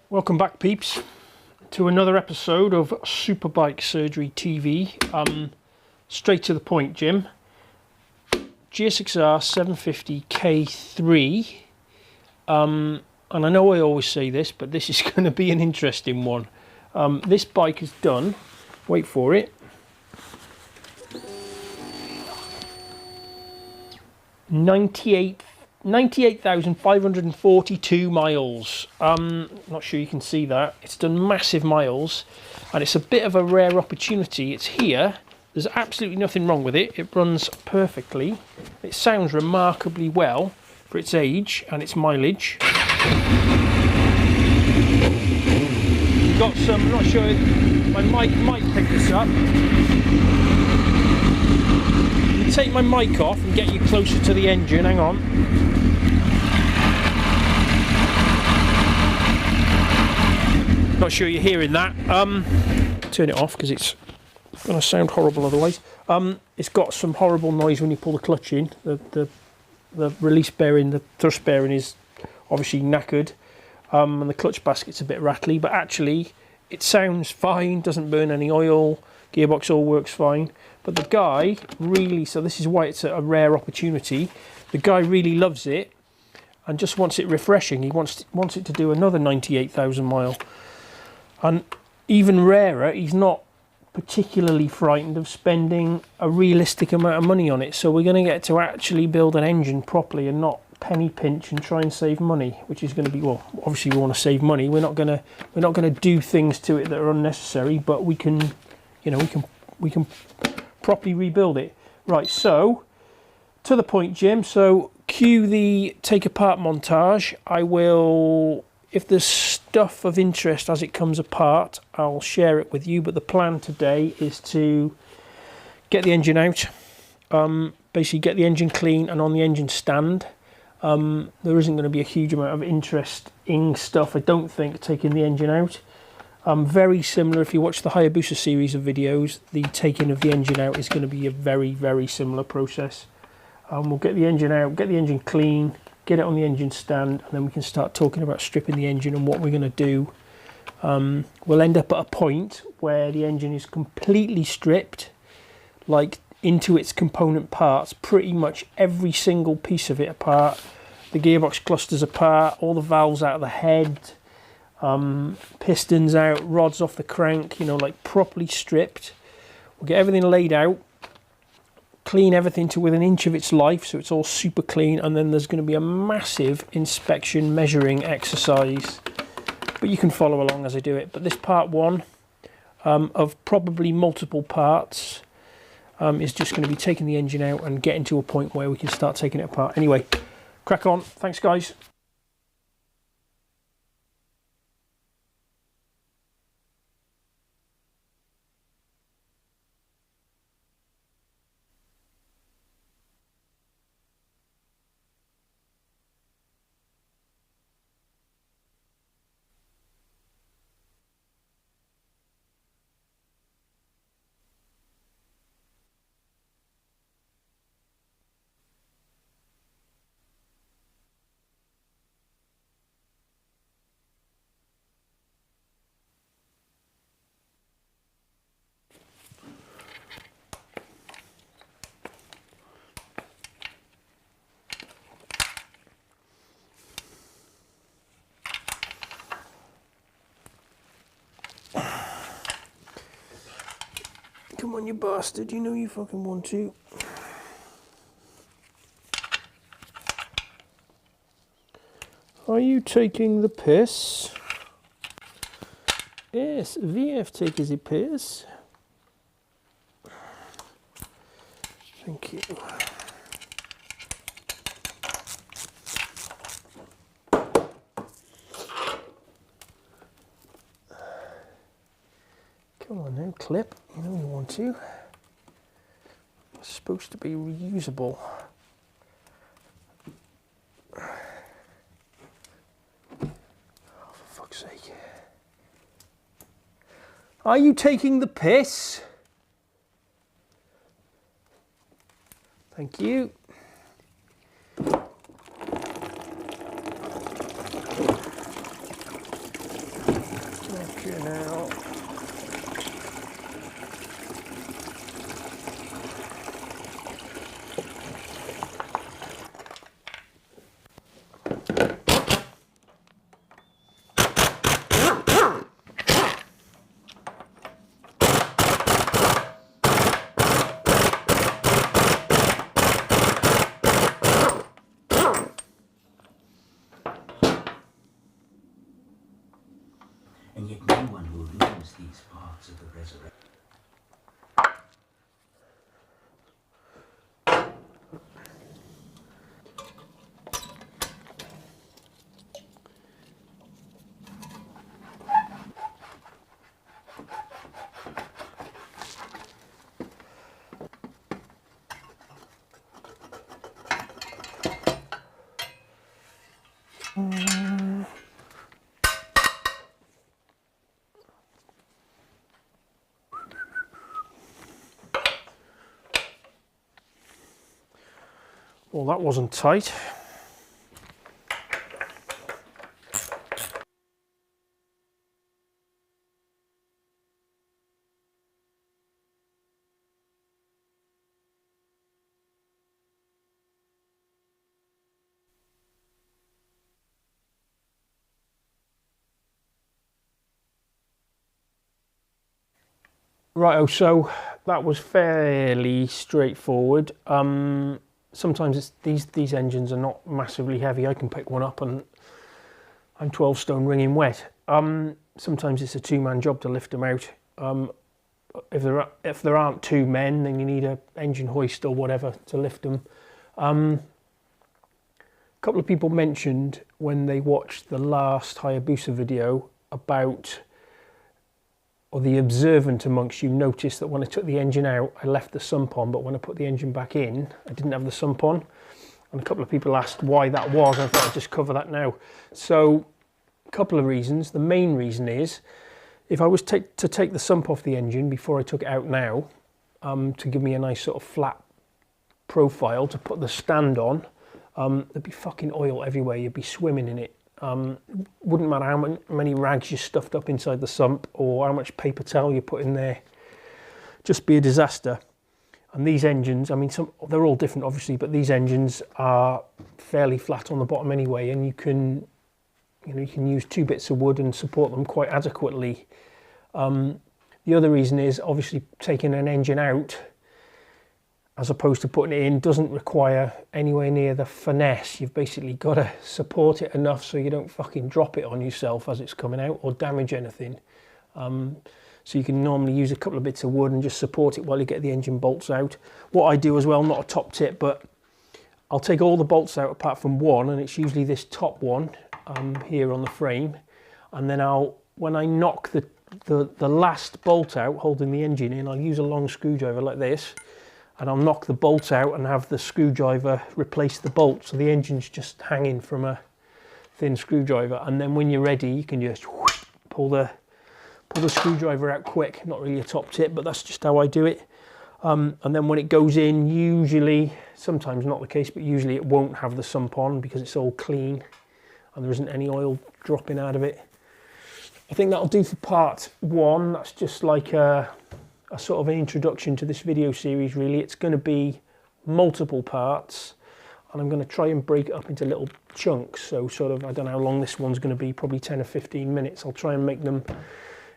Welcome back, peeps, to another episode of Superbike Surgery TV. Straight to the point, Jim. GSX-R 750 K3. And I know I always say this, but this is going to be an interesting one. This bike has done, wait for it, 98,542 miles. Not sure you can see that. It's done massive miles, and it's a bit of a rare opportunity. It's here. There's absolutely nothing wrong with it. It runs perfectly. It sounds remarkably well for its age and its mileage. We've got some, I'm not sure, my mic might pick this up. Take my mic off and get you closer to the engine. Hang on. Not sure you're hearing that. Turn it off because it's going to sound horrible otherwise. It's got some horrible noise when you pull the clutch in. The release bearing, the thrust bearing is obviously knackered, and the clutch basket's a bit rattly. But actually, it sounds fine. Doesn't burn any oil. Gearbox all works fine. But the guy really, so this is why it's a rare opportunity. The guy really loves it and just wants it refreshing. He wants it to do another 98,000 mile. And even rarer, he's not particularly frightened of spending a realistic amount of money on it. So we're going to get to actually build an engine properly and not penny pinch and try and save money, which is going to be, well, obviously we want to save money. We're not going to do things to it that are unnecessary, but we can, you know, we can properly rebuild it. Right, so to the point, Jim. So cue the take apart montage. I will, if there's stuff of interest as it comes apart, I'll share it with you. But the plan today is to get the engine out, basically get the engine clean and on the engine stand. There isn't going to be a huge amount of interesting stuff, I don't think, taking the engine out. Very similar, if you watch the Hayabusa series of videos, the taking of the engine out is going to be a very, very similar process. We'll get the engine out, get the engine clean, get it on the engine stand, and then we can start talking about stripping the engine and what we're going to do. We'll end up at a point where the engine is completely stripped, like into its component parts, pretty much every single piece of it apart, the gearbox clusters apart, all the valves out of the head, pistons out, rods off the crank, you know, like properly stripped. We'll get everything laid out, clean everything to within an inch of its life, so it's all super clean, and then there's going to be a massive inspection measuring exercise, but you can follow along as I do it. But this part one of probably multiple parts is just going to be taking the engine out and getting to a point where we can start taking it apart. Anyway, crack on. Thanks, guys. Come on, you bastard, you know you fucking want to. Are you taking the piss? Yes, VF takes the piss. Thank you. Come on now, clip. You know you want to. It's supposed to be reusable. Oh, for fuck's sake. Are you taking the piss? Thank you. here now. And yet no one will lose these parts of the resurrection. Well, that wasn't tight. Righto, so that was fairly straightforward. Sometimes these engines are not massively heavy. I can pick one up and I'm 12 stone wringing wet. Sometimes it's a two-man job to lift them out. If there aren't two men, then you need an engine hoist or whatever to lift them. A couple of people mentioned when they watched the last Hayabusa video about, or the observant amongst you noticed that when I took the engine out, I left the sump on, but when I put the engine back in, I didn't have the sump on. And a couple of people asked why that was. I thought I'd just cover that now. So, a couple of reasons. The main reason is, if I was to take the sump off the engine before I took it out now, to give me a nice sort of flat profile to put the stand on, there'd be fucking oil everywhere. You'd be swimming in it. Wouldn't matter how many rags you stuffed up inside the sump or how much paper towel you put in there, just be a disaster. And these engines, I mean, they're all different obviously, but these engines are fairly flat on the bottom anyway, and you can use 2 bits of wood and support them quite adequately. The other reason is obviously taking an engine out as opposed to putting it in doesn't require anywhere near the finesse. You've basically got to support it enough so you don't fucking drop it on yourself as it's coming out or damage anything. So you can normally use a couple of bits of wood and just support it while you get the engine bolts out. What I do as well, not a top tip, but I'll take all the bolts out apart from one, and it's usually this top one here on the frame. And then when I knock the last bolt out holding the engine in, I'll use a long screwdriver like this, and I'll knock the bolt out and have the screwdriver replace the bolt, so the engine's just hanging from a thin screwdriver. And then when you're ready, you can just pull the screwdriver out quick. Not really a top tip, but that's just how I do it. And then when it goes in, usually, sometimes not the case, but usually it won't have the sump on because it's all clean and there isn't any oil dropping out of it. I think that'll do for part 1. That's just like a sort of an introduction to this video series, really. It's going to be multiple parts, and I'm going to try and break it up into little chunks. So sort of, I don't know how long this one's going to be, probably 10 or 15 minutes. I'll try and make them,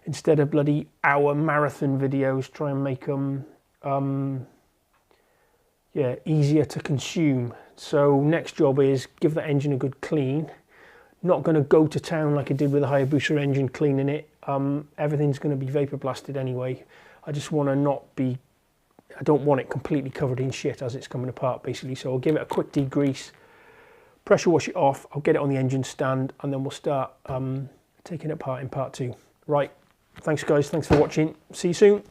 instead of bloody hour marathon videos, try and make them easier to consume. So next job is give that engine a good clean. Not going to go to town like I did with the Hayabusa engine, cleaning it. Everything's going to be vapor blasted anyway. I just want to I don't want it completely covered in shit as it's coming apart, basically. So I'll give it a quick degrease, pressure wash it off, I'll get it on the engine stand, and then we'll start taking it apart in part 2. Right, thanks guys, thanks for watching. See you soon.